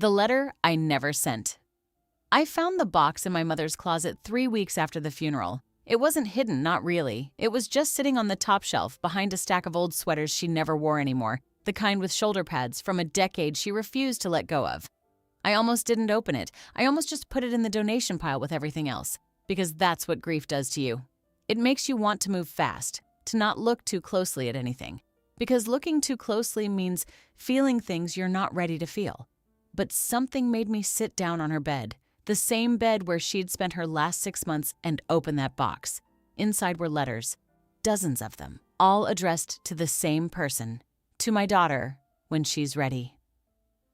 The letter I never sent. I found the box in my mother's closet 3 weeks after the funeral. It wasn't hidden, not really. It was just sitting on the top shelf behind a stack of old sweaters she never wore anymore, the kind with shoulder pads from a decade she refused to let go of. I almost didn't open it. I almost just put it in the donation pile with everything else, because that's what grief does to you. It makes you want to move fast, to not look too closely at anything, because looking too closely means feeling things you're not ready to feel. But something made me sit down on her bed, the same bed where she'd spent her last 6 months, and open that box. Inside were letters, dozens of them, all addressed to the same person, to my daughter, when she's ready.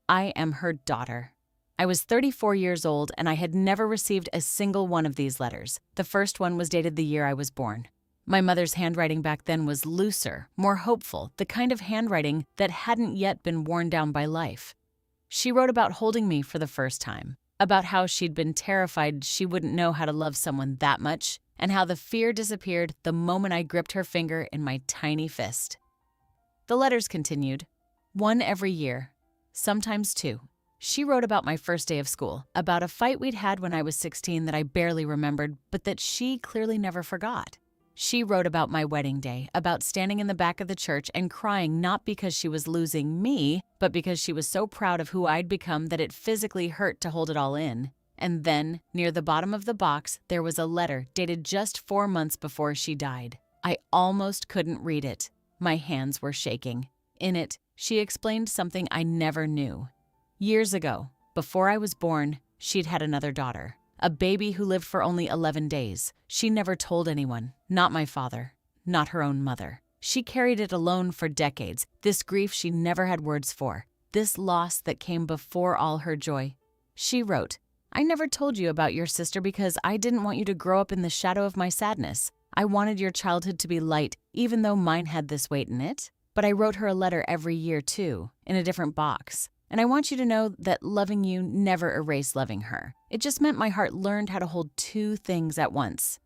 I am her daughter. I was 34 years old, and I had never received a single one of these letters. The first one was dated the year I was born. My mother's handwriting back then was looser, more hopeful, the kind of handwriting that hadn't yet been worn down by life. She wrote about holding me for the first time, about how she'd been terrified she wouldn't know how to love someone that much, and how the fear disappeared the moment I gripped her finger in my tiny fist. The letters continued, one every year, sometimes 2. She wrote about my first day of school, about a fight we'd had when I was 16 that I barely remembered, but that she clearly never forgot. She wrote about my wedding day, about standing in the back of the church and crying not because she was losing me, but because she was so proud of who I'd become that it physically hurt to hold it all in. And then, near the bottom of the box, there was a letter dated just 4 months before she died. I almost couldn't read it. My hands were shaking. In it, she explained something I never knew. Years ago, before I was born, she'd had another daughter. A baby who lived for only 11 days. She never told anyone, not my father, not her own mother. She carried it alone for decades, this grief she never had words for, this loss that came before all her joy. She wrote, I never told you about your sister because I didn't want you to grow up in the shadow of my sadness. I wanted your childhood to be light, even though mine had this weight in it. But I wrote her a letter every year too, in a different box. And I want you to know that loving you never erased loving her. It just meant my heart learned how to hold 2 things at once.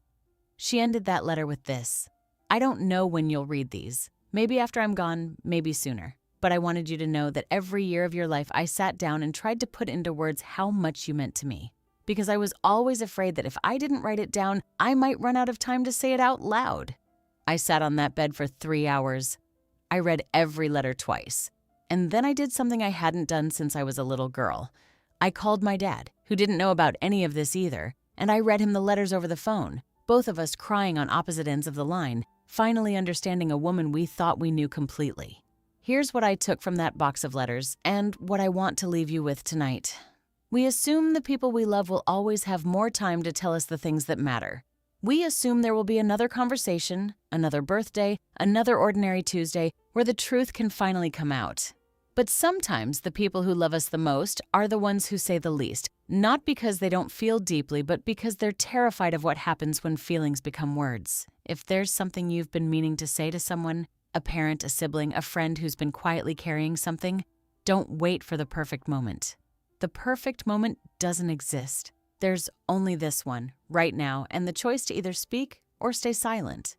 She ended that letter with this. I don't know when you'll read these. Maybe after I'm gone, maybe sooner. But I wanted you to know that every year of your life I sat down and tried to put into words how much you meant to me. Because I was always afraid that if I didn't write it down, I might run out of time to say it out loud. I sat on that bed for 3 hours. I read every letter twice. And then I did something I hadn't done since I was a little girl. I called my dad, who didn't know about any of this either, and I read him the letters over the phone, both of us crying on opposite ends of the line, finally understanding a woman we thought we knew completely. Here's what I took from that box of letters, and what I want to leave you with tonight. We assume the people we love will always have more time to tell us the things that matter. We assume there will be another conversation, another birthday, another ordinary Tuesday, where the truth can finally come out. But sometimes the people who love us the most are the ones who say the least, not because they don't feel deeply, but because they're terrified of what happens when feelings become words. If there's something you've been meaning to say to someone, a parent, a sibling, a friend who's been quietly carrying something, don't wait for the perfect moment. The perfect moment doesn't exist. There's only this one, right now, and the choice to either speak or stay silent.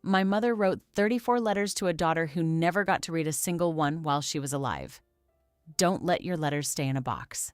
My mother wrote 34 letters to a daughter who never got to read a single one while she was alive. Don't let your letters stay in a box.